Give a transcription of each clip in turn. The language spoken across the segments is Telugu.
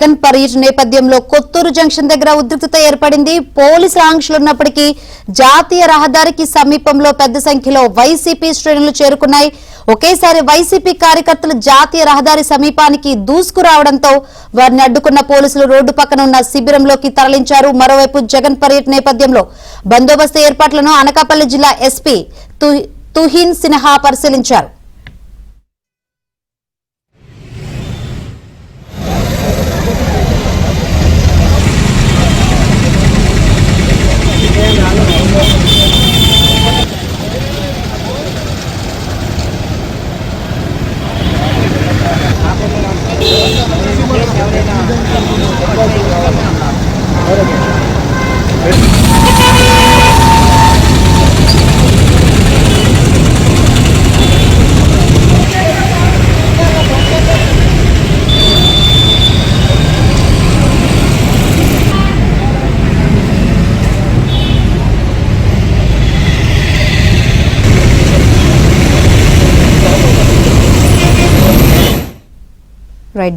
జగన్ పర్యటన నేపథ్యంలో కొత్తూరు జంక్షన్ దగ్గర ఉద్రిక్తత ఏర్పడింది. పోలీసుల ఆంక్షలున్నప్పటికీ జాతీయ రహదారికి సమీపంలో పెద్ద సంఖ్యలో వైసీపీ శ్రేణులు చేరుకున్నాయి. ఒకేసారి వైసీపీ కార్యకర్తలు జాతీయ రహదారి సమీపానికి దూసుకురావడంతో వారిని అడ్డుకున్న పోలీసులు రోడ్డు పక్కన ఉన్న శిబిరంలోకి తరలించారు. మరోవైపు జగన్ పర్యటన నేపథ్యంలో బందోబస్తు ఏర్పాట్లను అనకాపల్లి జిల్లా ఎస్పీ తుహిన్ సిన్హా పరిశీలించారు.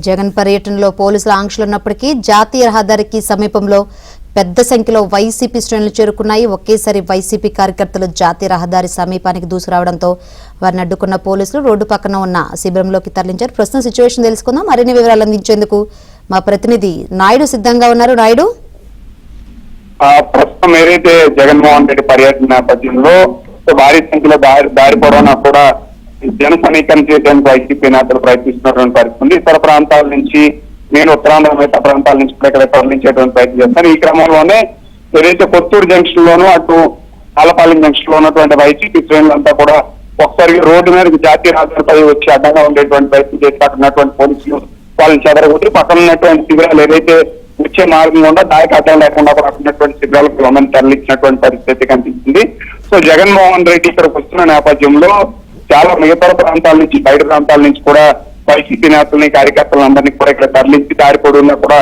జగన్ పర్యటనలో పోలీసుల ఆంక్షలున్నప్పటికీ జాతీయ రహదారికి సమీపంలో పెద్ద సంఖ్యలో వైసీపీ శ్రేణులు చేరుకున్నాయి. ఒకేసారి వైసీపీ కార్యకర్తలు జాతీయ రహదారి సమీపానికి దూసుకురావడంతో వారిని అడ్డుకున్న పోలీసులు రోడ్డు పక్కన ఉన్న శిబిరంలోకి తరలించారు. ప్రస్తుతం సిచ్యువేషన్ తెలుసుకుందాం. మరిన్ని వివరాలు అందించేందుకు మా ప్రతినిధి నాయుడు సిద్ధంగా ఉన్నారు. నాయుడు, ప్రస్తుతం ఏదైతే జగన్మోహన్ రెడ్డి పర్యటన నేపథ్యంలో భారీ సంఖ్యలో దారి పొడవునా కూడా జన సమీకరణ చేయడానికి వైసీపీ నేతలు ప్రయత్నిస్తున్నటువంటి పరిస్థితి. ఇతర ప్రాంతాల నుంచి ఉత్తరాంధ్ర మిగతా ప్రాంతాల నుంచి కూడా ఇక్కడ తరలించేటువంటి ప్రయత్నం చేస్తారు. ఈ క్రమంలోనే ఏదైతే కొత్తూరు జంక్షన్ లోను అటు ఆలపాలెం జంక్షన్ లో ఉన్నటువంటి వైసీపీ శ్రేణులంతా కూడా ఒకసారి రోడ్డు మీదకి జాతీయ రహదారిపై వచ్చి అడ్డంగా ఉండేటువంటి ప్రయత్నం చేసి అక్కడ ఉన్నటువంటి పోలీసులు వాళ్ళని చెదరగొట్టి పక్కన ఉన్నటువంటి శిబిరాలు ఏదైతే వచ్చే మార్గం ఉందో దానికి అడ్డం లేకుండా కూడా ఉన్నటువంటి శిబిరాలకు గమని తరలించినటువంటి పరిస్థితి కనిపిస్తుంది. సో జగన్మోహన్ రెడ్డి ఇక్కడికి వస్తున్న నేపథ్యంలో చాలా మిగతా ప్రాంతాల నుంచి బయట ప్రాంతాల నుంచి కూడా వైసీపీ నేతలని కార్యకర్తలందరినీ కూడా ఇక్కడ తరలించి దారి పొడవునా కూడా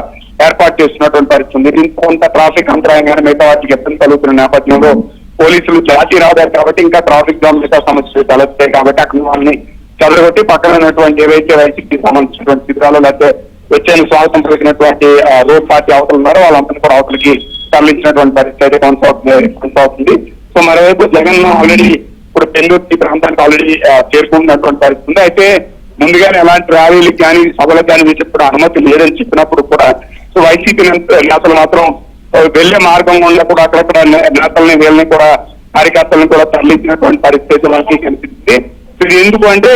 ఏర్పాటు చేస్తున్నటువంటి పరిస్థితి. దీంతో కొంత ట్రాఫిక్ అంతరాయంగానే మిగతా వాటికి ఇబ్బంది కలుగుతున్న నేపథ్యంలో పోలీసులు జాతీయ రహదారి కాబట్టి ఇంకా ట్రాఫిక్ జామ్ మిగతా సమస్యలు తలెత్తాయి కాబట్టి అక్కడ వాళ్ళని చెదరగొట్టి పక్కన ఉన్నటువంటి ఏవైతే వైసీపీ సంబంధించినటువంటి శిబిరాలు లేకపోతే వచ్చేందుకు స్వాగతం పలికినటువంటి రోడ్ పార్టీ అవతలు ఉన్నారో వాళ్ళందరినీ కూడా అవతలకి తరలించినటువంటి పరిస్థితి అయితే కొనసాగుతుంది. సో మరోవైపు జగన్ ఆల్రెడీ ఇప్పుడు పెందుర్తి ప్రాంతానికి ఆల్రెడీ చేరుకుంటున్నటువంటి పరిస్థితి. అయితే ముందుగానే ఎలాంటి ర్యాలీలకు కానీ సభలకు కానీ చెప్పడం అనుమతి లేదని చెప్పినప్పుడు కూడా సో వైసీపీ నేతలు మాత్రం వెళ్లే మార్గం వల్ల కూడా అక్కడక్కడ నేతల్ని వీళ్ళని కూడా కార్యకర్తలను కూడా తరలించినటువంటి పరిస్థితి మనకి కనిపిస్తుంది. ఇది ఎందుకు అంటే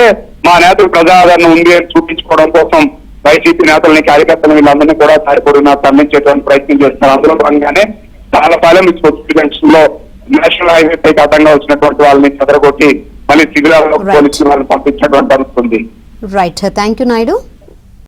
మా నేతలు ప్రజా ఆదరణ ఉంది అని చూపించుకోవడం కోసం వైసీపీ నేతలని కార్యకర్తలను వీళ్ళందరినీ కూడా దారిపొడిన తరలించేటువంటి ప్రయత్నం చేస్తున్నారు. అందులో భాగంగానే ఆలపాలెం కొత్తూరు జంక్షన్ లో నేషనల్ హైవే పైకి అడ్డంగా వచ్చినటువంటి వాళ్ళని చెదరగొట్టి మళ్ళీ శిబిరాల్లో పోలీసులు వాళ్ళని పంపించినటువంటి అనుకుంది. Right, thank you Naidu.